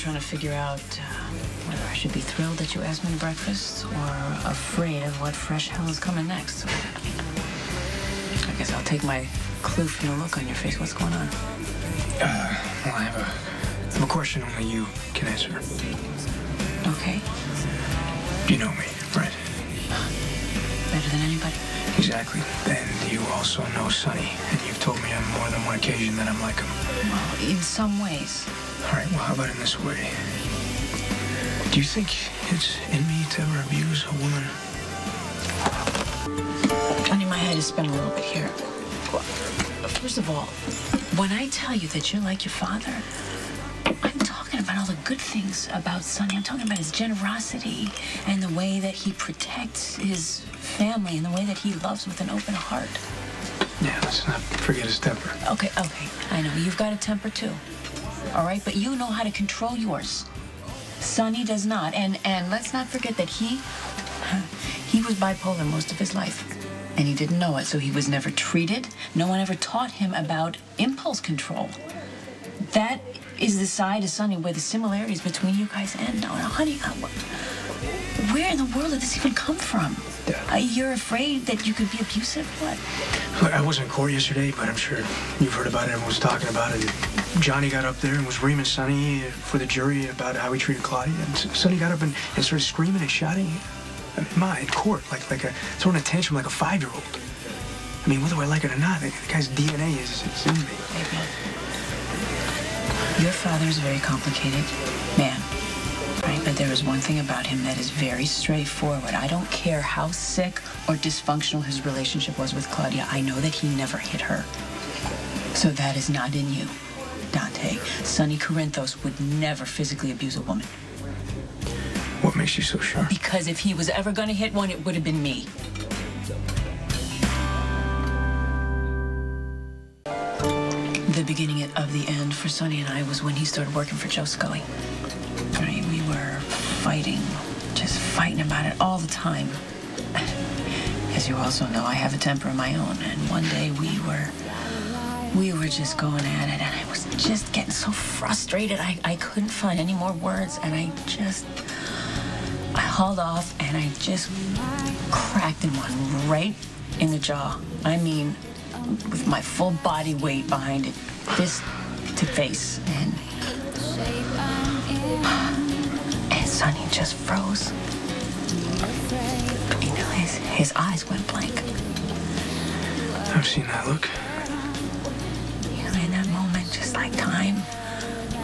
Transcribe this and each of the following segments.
trying to figure out whether I should be thrilled that you asked me to breakfast or afraid of what fresh hell is coming next. I guess I'll take my clue from the look on your face. What's going on? Well, I have a question only you can answer. Okay. You know me, right? Better than anybody. Exactly. And you also know Sonny, and you've told me on more than one occasion that I'm like him. Well, in some ways. All right, well, how about in this way? Do you think it's in me to ever abuse a woman? Honey, my head is spinning a little bit here. Well, first of all, when I tell you that you're like your father, I'm talking about all the good things about Sonny. I'm talking about his generosity and the way that he protects his family and the way that he loves with an open heart. Yeah, let's not forget his temper. Okay. I know. You've got a temper, too. All right? But you know how to control yours. Sonny does not. And let's not forget that he was bipolar most of his life. And he didn't know it, so he was never treated. No one ever taught him about impulse control. That is the side of Sonny where the similarities between you guys end. Now, honey, where in the world did this even come from? Yeah. You're afraid that you could be abusive? What? Look, I wasn't in court yesterday, but I'm sure you've heard about it. Everyone's talking about it. Johnny got up there and was reaming Sonny for the jury about how he treated Claudia. And Sonny got up and started screaming and shouting. I mean, Ma, in court, like throwing a tantrum like a 5-year-old. I mean, whether I like it or not, the guy's DNA is in me. Maybe. Your father's a very complicated man, right? But there is one thing about him that is very straightforward. I don't care how sick or dysfunctional his relationship was with Claudia. I know that he never hit her. So that is not in you, Dante. Sonny Corinthos would never physically abuse a woman. What makes you so sure? Because if he was ever going to hit one, it would have been me. The beginning of the end for Sonny and I was when he started working for Joe Scully. Right? We were fighting, just fighting about it all the time. As you also know, I have a temper of my own, and one day we were just going at it, and I was just getting so frustrated. I couldn't find any more words, and I hauled off, and I just cracked him one right in the jaw. I mean, with my full body weight behind it, fist to face, and Sonny just froze. You know, his eyes went blank. I've seen that look. You know, in that moment, just like time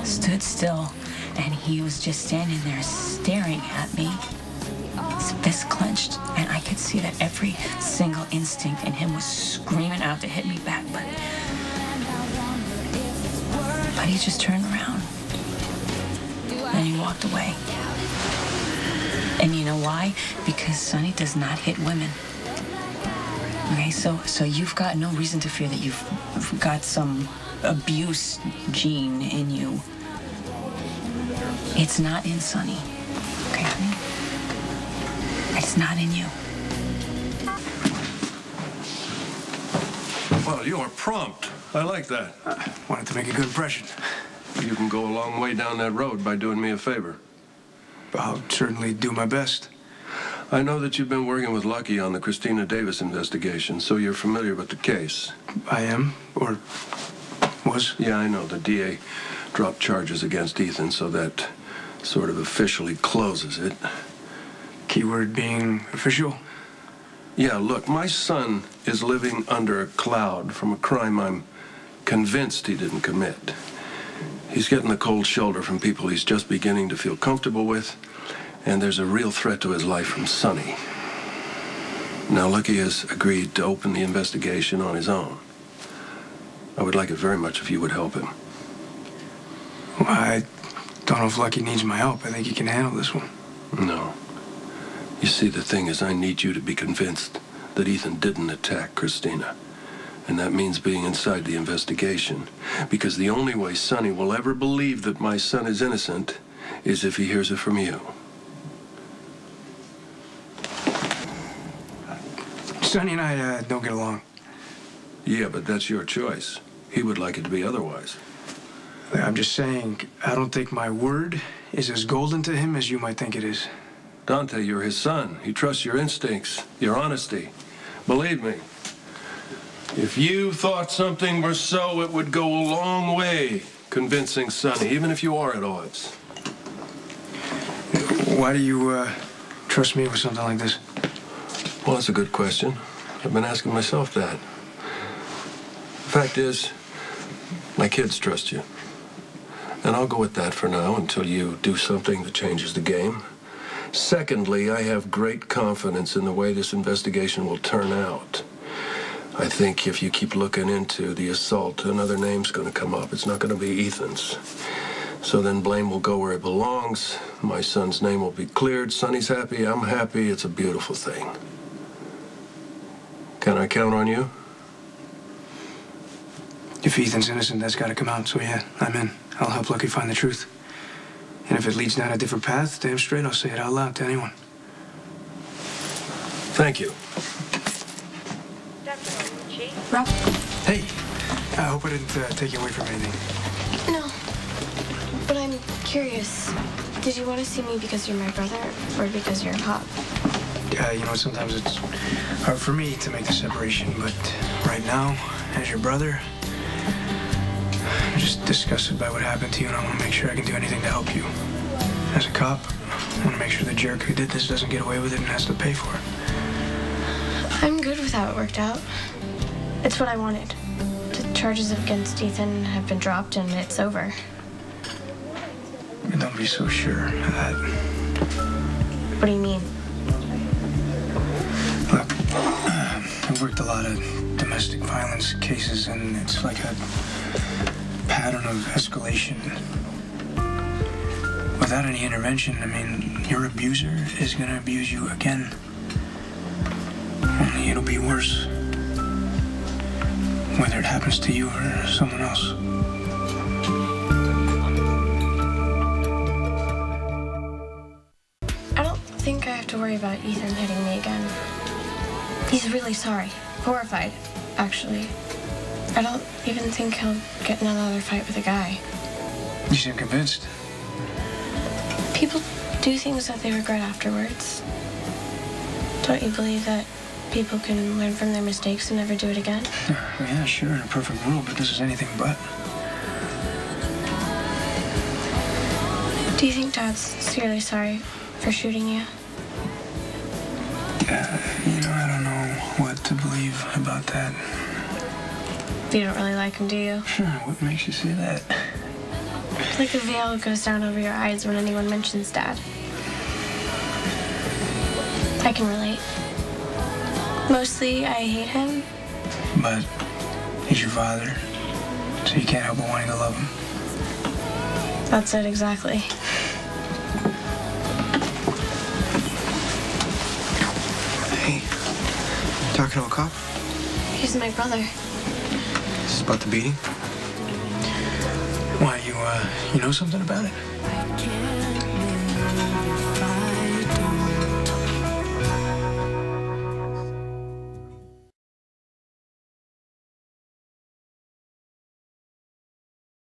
stood still, and he was just standing there staring at me, his fist clenched, and I could see that every single instinct in him was screaming out to hit me back, but he just turned around and he walked away. And you know why? Because Sonny does not hit women. Okay, so you've got no reason to fear that you've got some abuse gene in you. It's not in Sonny. Okay, honey? It's not in you. Well, you are prompt. I like that. I wanted to make a good impression. You can go a long way down that road by doing me a favor. I'll certainly do my best. I know that you've been working with Lucky on the Christina Davis investigation, so you're familiar with the case. I am, or was. Yeah, I know. The DA dropped charges against Ethan, so that sort of officially closes it. Keyword being official? Yeah, look, my son is living under a cloud from a crime I'm convinced he didn't commit. He's getting the cold shoulder from people he's just beginning to feel comfortable with, and there's a real threat to his life from Sonny. Now, Lucky has agreed to open the investigation on his own. I would like it very much if you would help him. Well, I don't know if Lucky needs my help. I think he can handle this one. No. You see, the thing is, I need you to be convinced that Ethan didn't attack Christina. And that means being inside the investigation. Because the only way Sonny will ever believe that my son is innocent is if he hears it from you. Sonny and I don't get along. Yeah, but that's your choice. He would like it to be otherwise. I'm just saying, I don't think my word is as golden to him as you might think it is. Dante, you're his son. He trusts your instincts, your honesty. Believe me, if you thought something were so, it would go a long way convincing Sonny, even if you are at odds. Why do you trust me with something like this? Well, that's a good question. I've been asking myself that. The fact is, my kids trust you. And I'll go with that for now until you do something that changes the game. Secondly, I have great confidence in the way this investigation will turn out. I think if you keep looking into the assault, another name's going to come up. It's not going to be Ethan's. So then blame will go where it belongs. My son's name will be cleared. Sonny's happy. I'm happy. It's a beautiful thing. Can I count on you? If Ethan's innocent, that's got to come out. So yeah, I'm in. I'll help Lucky find the truth. And if it leads down a different path, damn straight, I'll say it out loud to anyone. Thank you. Rob? Hey, I hope I didn't take you away from anything. No, but I'm curious. Did you want to see me because you're my brother or because you're a cop? You know, sometimes it's hard for me to make the separation, but right now, as your brother, I'm just disgusted by what happened to you, and I want to make sure I can do anything to help you. As a cop, I want to make sure the jerk who did this doesn't get away with it and has to pay for it. I'm good with how it worked out. It's what I wanted. The charges against Ethan have been dropped and it's over. But don't be so sure of that. What do you mean? Look, I've worked a lot of domestic violence cases, and it's like a pattern of escalation. Without any intervention, I mean, your abuser is going to abuse you again. Only it'll be worse. Whether it happens to you or someone else. I don't think I have to worry about Ethan hitting me again. He's really sorry. Horrified, actually. I don't even think he'll get in another fight with a guy. You seem convinced. People do things that they regret afterwards. Don't you believe that people can learn from their mistakes and never do it again? Yeah, sure, in a perfect world, but this is anything but. Do you think Dad's sincerely sorry for shooting you? You know, I don't know what to believe about that. You don't really like him, do you? What makes you say that? It's like a veil goes down over your eyes when anyone mentions Dad. I can relate. Mostly, I hate him. But he's your father, so you can't help but wanting to love him. That's it, exactly. Hey, talking to a cop? He's my brother. This is about the beating? Why, you know something about it?